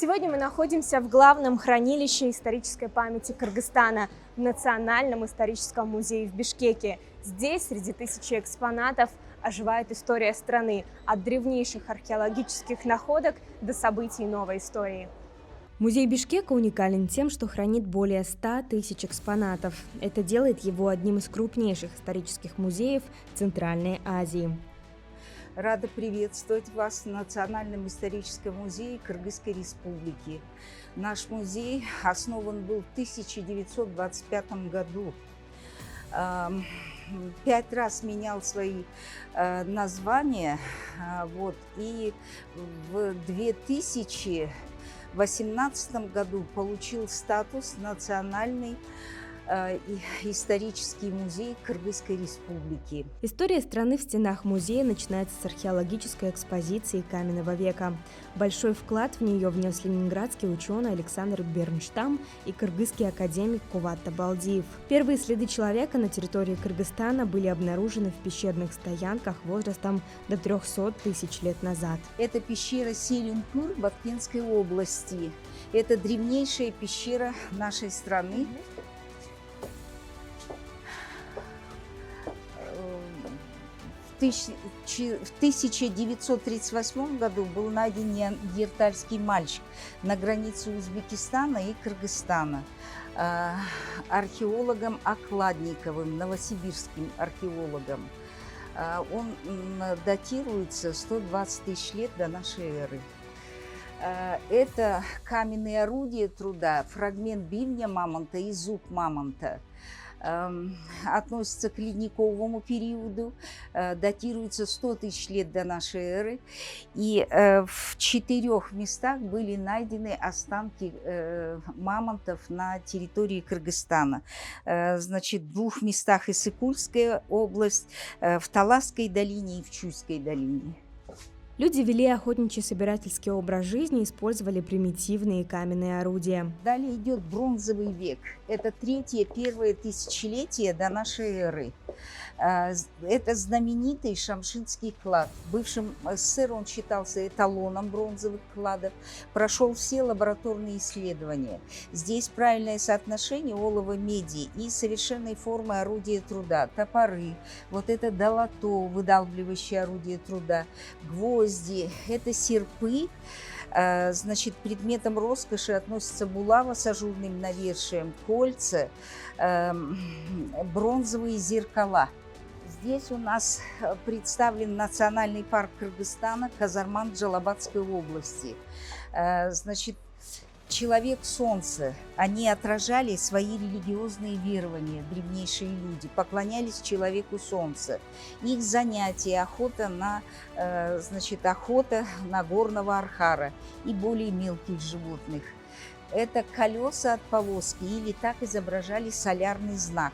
Сегодня мы находимся в главном хранилище исторической памяти Кыргызстана в Национальном историческом музее в Бишкеке. Здесь среди тысячи экспонатов оживает история страны, от древнейших археологических находок до событий новой истории. Музей Бишкека уникален тем, что хранит более 100 тысяч экспонатов. Это делает его одним из крупнейших исторических музеев Центральной Азии. Рада приветствовать вас в Национальном историческом музее Кыргызской Республики. Наш музей основан был в 1925 году. 5 раз менял свои названия, и в 2018 году получил статус национальный исторический музей Кыргызской Республики. История страны в стенах музея начинается с археологической экспозиции каменного века. Большой вклад в нее внес ленинградский ученый Александр Бернштам и кыргызский академик Куват Табалдиев. Первые следы человека на территории Кыргызстана были обнаружены в пещерных стоянках возрастом до 300 тысяч лет назад. Это пещера Селюнпур в Акменской области. Это древнейшая пещера нашей страны. В 1938 году был найден неандертальский мальчик на границе Узбекистана и Кыргызстана археологом Окладниковым, новосибирским археологом. Он датируется 120 тысяч лет до нашей эры. Это каменные орудия труда, фрагмент бивня мамонта и зуб мамонта. Относится к ледниковому периоду, датируется 100 тысяч лет до нашей эры. И в 4 местах были найдены останки мамонтов на территории Кыргызстана. Значит, в 2 местах Иссык-Кульская область, в Таласской долине и в Чуйской долине. Люди вели охотничий собирательский образ жизни и использовали примитивные каменные орудия. Далее идет бронзовый век. Это 3-1 тысячелетие до нашей эры. Это знаменитый Шамшинский клад. В бывшем СССР он считался эталоном бронзовых кладов. Прошел все лабораторные исследования. Здесь правильное соотношение олова-меди и совершенной формы орудия труда. Топоры, вот это долото, выдалбливающее орудие труда, гвозди, это серпы. Значит, предметом роскоши относятся булава с ажурным навершием, кольца, бронзовые зеркала. Здесь у нас представлен национальный парк Кыргызстана Казарман Джалабадской области. Значит, человек солнца. Они отражали свои религиозные верования, древнейшие люди, поклонялись человеку солнца. Их занятия охота на горного архара и более мелких животных. Это колеса от повозки, или так изображали солярный знак.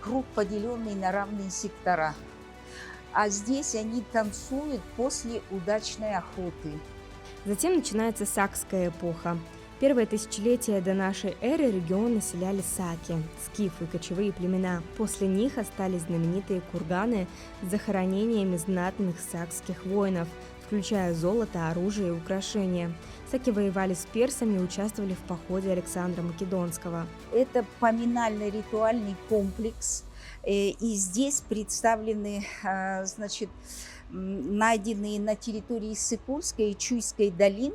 Круг, поделенный на равные сектора. А здесь они танцуют после удачной охоты. Затем начинается сакская эпоха. Первое тысячелетие до нашей эры регион населяли саки, скифы, кочевые племена. После них остались знаменитые курганы с захоронениями знатных сакских воинов, включая золото, оружие и украшения. Саки воевали с персами и участвовали в походе Александра Македонского. Это поминально-ритуальный комплекс, и здесь представлены, найденные на территории Иссык-Кульской и Чуйской долин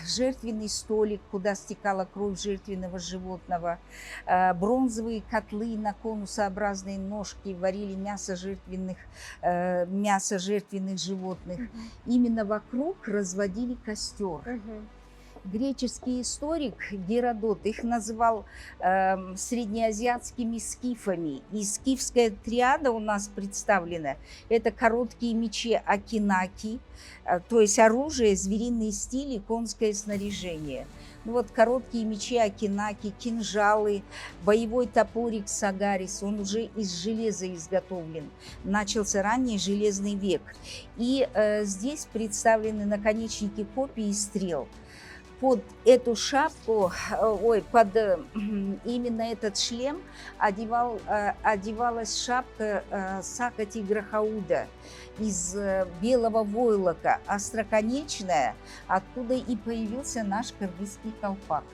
жертвенный столик, куда стекала кровь жертвенного животного, бронзовые котлы на конусообразные ножки варили мясо жертвенных животных. Именно вокруг разводили костер. Греческий историк Геродот их называл среднеазиатскими скифами. И скифская триада у нас представлена. Это короткие мечи акинаки, то есть оружие, звериные стили, конское снаряжение. Короткие мечи акинаки, кинжалы, боевой топорик сагарис, он уже из железа изготовлен. Начался ранний железный век. И здесь представлены наконечники копий и стрел. под эту шапку, под именно этот шлем одевалась шапка сака тигра Хауда из белого войлока, остроконечная, откуда и появился наш кыргызский колпак.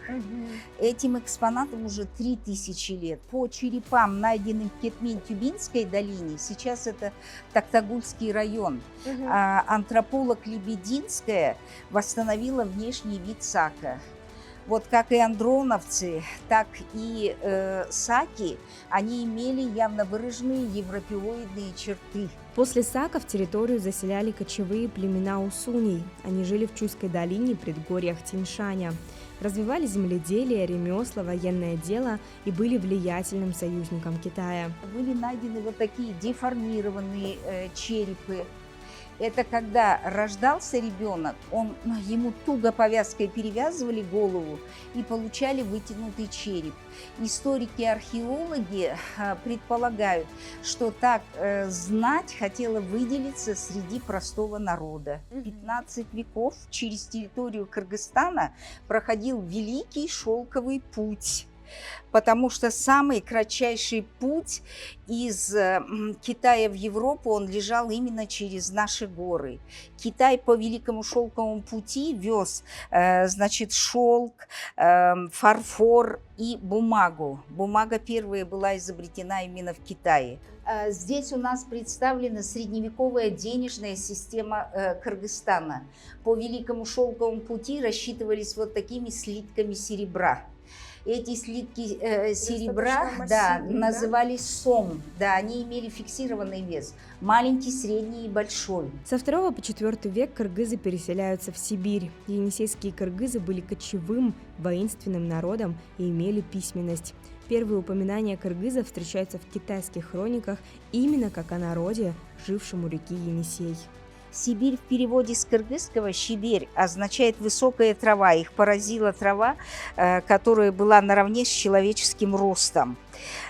Этим экспонатам уже 3000 лет. По черепам, найденным в Кетмен-Тюбинской долине, сейчас это Токтагульский район, антрополог Лебединская восстановила внешний вид сака. Вот как и андроновцы, так и саки, они имели явно выраженные европеоидные черты. После саков территорию заселяли кочевые племена усуней. Они жили в Чуйской долине и предгорьях Тянь-Шаня. Развивали земледелие, ремесла, военное дело и были влиятельным союзником Китая. Были найдены вот такие деформированные черепы. Это когда рождался ребенок, ему туго повязкой перевязывали голову и получали вытянутый череп. Историки и археологи предполагают, что так знать хотела выделиться среди простого народа. 15 веков через территорию Кыргызстана проходил Великий Шелковый путь. Потому что самый кратчайший путь из Китая в Европу, он лежал именно через наши горы. Китай по Великому Шелковому пути вез, значит, шелк, фарфор и бумагу. Бумага первая была изобретена именно в Китае. Здесь у нас представлена средневековая денежная система Кыргызстана. По Великому Шелковому пути рассчитывались вот такими слитками серебра. Эти слитки серебра назывались сом. Да, они имели фиксированный вес. Маленький, средний и большой. Со 2 по 4 век кыргызы переселяются в Сибирь. Енисейские кыргызы были кочевым, воинственным народом и имели письменность. Первые упоминания кыргызов встречаются в китайских хрониках именно как о народе, жившем у реки Енисей. Сибирь в переводе с кыргызского «щиберь» означает «высокая трава». Их поразила трава, которая была наравне с человеческим ростом.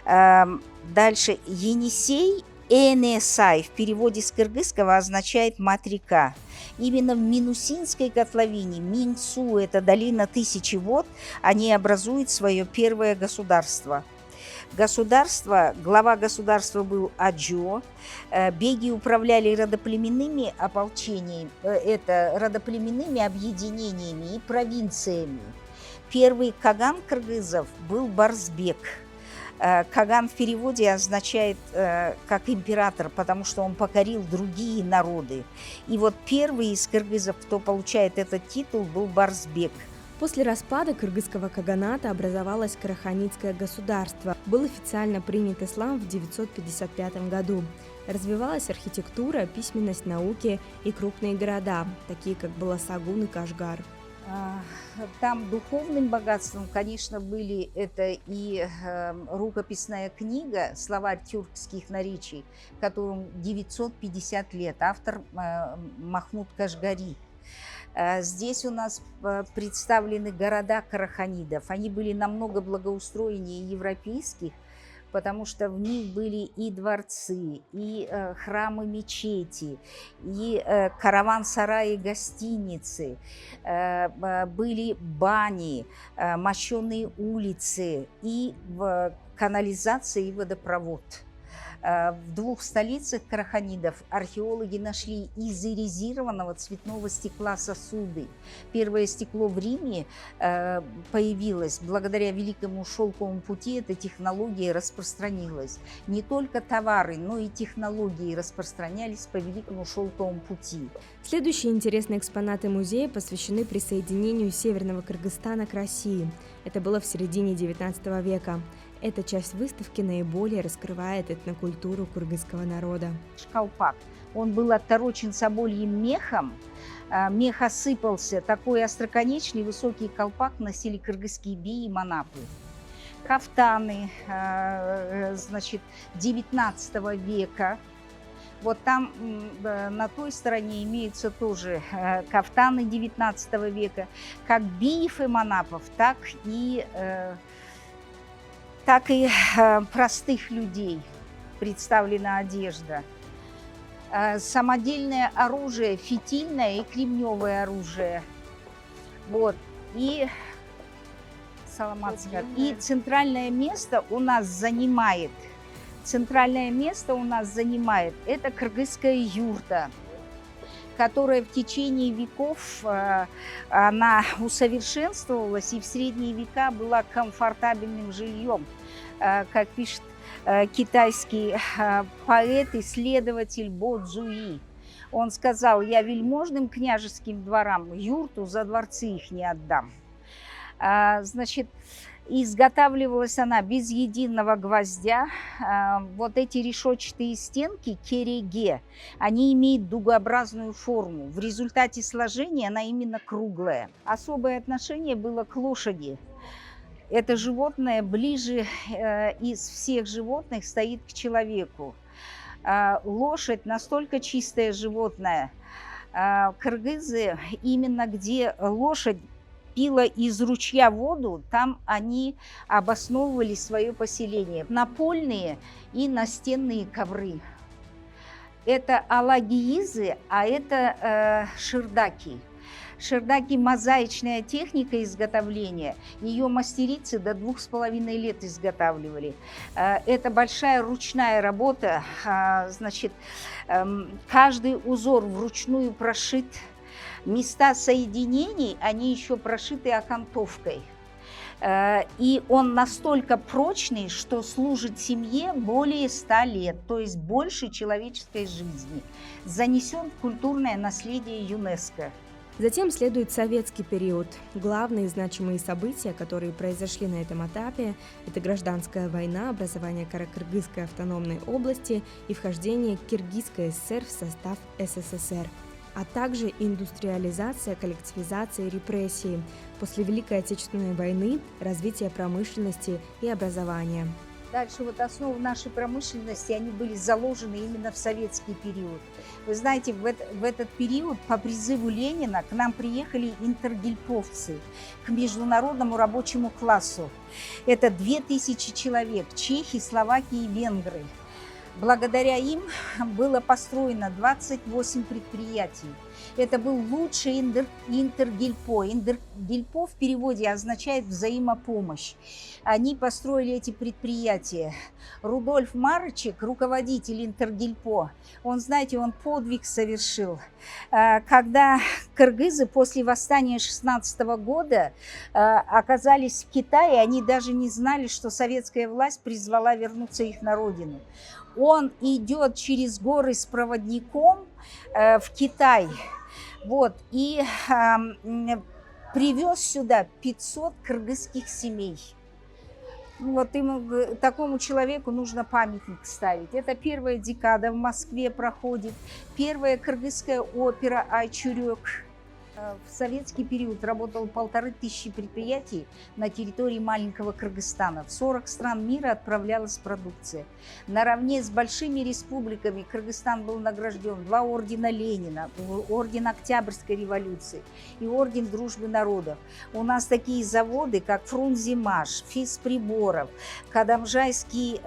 Дальше Енисей, Энесай в переводе с кыргызского означает «мать река». Именно в Минусинской котловине, Минсу, это долина тысячи вод, они образуют свое первое государство. Глава государства был Аджо. Беги управляли родоплеменными ополчениями, родоплеменными объединениями и провинциями. Первый каган кыргызов был Барсбек. Каган в переводе означает как император, потому что он покорил другие народы. И вот первый из кыргызов, кто получает этот титул, был Барсбек. После распада кыргызского каганата образовалось Караханитское государство. Был официально принят ислам в 955 году. Развивалась архитектура, письменность, науки и крупные города, такие как Баласагун и Кашгар. Там духовным богатством, конечно, были это и рукописная книга «Словарь тюркских наречий», которому 950 лет, автор Махмуд Кашгари. Здесь у нас представлены города караханидов. Они были намного благоустроеннее европейских, потому что в них были и дворцы, и храмы-мечети, и караван-сараи, гостиницы, были бани, мощеные улицы, и канализация, и водопровод. В 2 столицах караханидов археологи нашли из иризированного цветного стекла сосуды. Первое стекло в Риме появилось благодаря Великому Шелковому пути. Эта технология распространилась. Не только товары, но и технологии распространялись по Великому Шелковому пути. Следующие интересные экспонаты музея посвящены присоединению Северного Кыргызстана к России. Это было в середине XIX века. Эта часть выставки наиболее раскрывает этнокультуру кыргызского народа. Колпак. Он был отторочен собольем мехом. Мех осыпался. Такой остроконечный высокий колпак носили кыргызские би и манапы. Кафтаны, значит, 19 века. Вот там на той стороне имеются тоже кафтаны 19 века. Как биев и манапов, так и простых людей представлена одежда. Самодельное оружие, фитильное и кремневое оружие. Вот. И Саламат Скар. И Длинная. центральное место у нас занимает это кыргызская юрта, которая в течение веков она усовершенствовалась и в средние века была комфортабельным жильем, как пишет китайский поэт, исследователь Бо Цзуи. Он сказал: «Я вельможным княжеским дворам юрту за дворцы их не отдам». Значит, изготавливалась она без единого гвоздя. Вот эти решетчатые стенки, кереге, они имеют дугообразную форму. В результате сложения она именно круглая. Особое отношение было к лошади. Это животное ближе из всех животных стоит к человеку. Лошадь настолько чистое животное. Кыргызы, именно где лошадь пила из ручья воду, там они обосновывали свое поселение. Напольные и настенные ковры. Это алагиизы, а это ширдаки. Ширдаки – мозаичная техника изготовления. Ее мастерицы до 2,5 лет изготавливали. Это большая ручная работа. Значит, каждый узор вручную прошит. Места соединений, они еще прошиты окантовкой. И он настолько прочный, что служит семье более 100 лет, то есть больше человеческой жизни. Занесен в культурное наследие ЮНЕСКО. Затем следует советский период. Главные значимые события, которые произошли на этом этапе, это гражданская война, образование Каракыргызской автономной области и вхождение Киргизской ССР в состав СССР, а также индустриализация, коллективизация и репрессии. После Великой Отечественной войны развитие промышленности и образования. Дальше вот основы нашей промышленности, они были заложены именно в советский период. Вы знаете, в этот период по призыву Ленина к нам приехали интергильповцы, к международному рабочему классу. Это 2000 человек, чехи, словаки и венгры. Благодаря им было построено 28 предприятий. Это был лучший интергильпо. Интергильпо в переводе означает взаимопомощь. Они построили эти предприятия. Рудольф Марычек, руководитель интергильпо, он, знаете, он подвиг совершил. Когда кыргызы после восстания 16 года оказались в Китае, они даже не знали, что советская власть призвала вернуться их на родину. Он идет через горы с проводником в Китай, вот, и привез сюда 500 кыргызских семей. Вот ему, такому человеку нужно памятник ставить. Это первая декада в Москве проходит, первая кыргызская опера «Айчурек». В советский период работало 1500 предприятий на территории маленького Кыргызстана. В 40 стран мира отправлялась продукция. Наравне с большими республиками Кыргызстан был награжден 2 ордена Ленина, орден Октябрьской революции и орден Дружбы народов. У нас такие заводы, как Фрунзимаш, Физприборов, Кадамжайский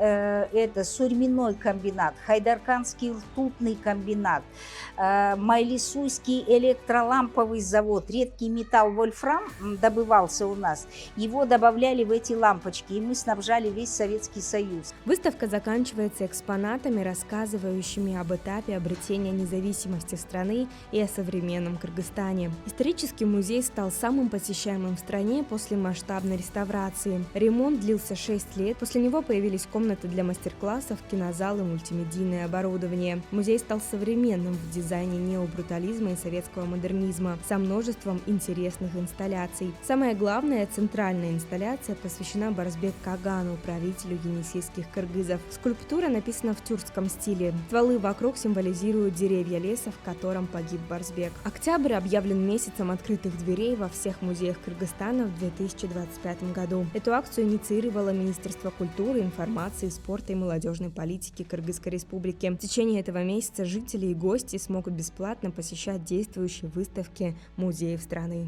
сурьмяной комбинат, Хайдарканский ртутный комбинат, Майлисуйский электроламповый завод, редкий металл вольфрам добывался у нас, его добавляли в эти лампочки, и мы снабжали весь Советский Союз. Выставка заканчивается экспонатами, рассказывающими об этапе обретения независимости страны и о современном Кыргызстане. Исторический музей стал самым посещаемым в стране после масштабной реставрации. Ремонт длился 6 лет, после него появились комнаты для мастер-классов, кинозалы, мультимедийное оборудование. Музей стал современным в дизайне необрутализма и советского модернизма, со множеством интересных инсталляций. Самая главная, центральная инсталляция посвящена Барсбек Кагану, правителю енисейских кыргызов. Скульптура написана в тюркском стиле. Стволы вокруг символизируют деревья леса, в котором погиб Барсбек. Октябрь объявлен месяцем открытых дверей во всех музеях Кыргызстана в 2025 году. Эту акцию инициировало Министерство культуры, информации, спорта и молодежной политики Кыргызской республики. В течение этого месяца жители и гости смогут бесплатно посещать действующие выставки музеев страны.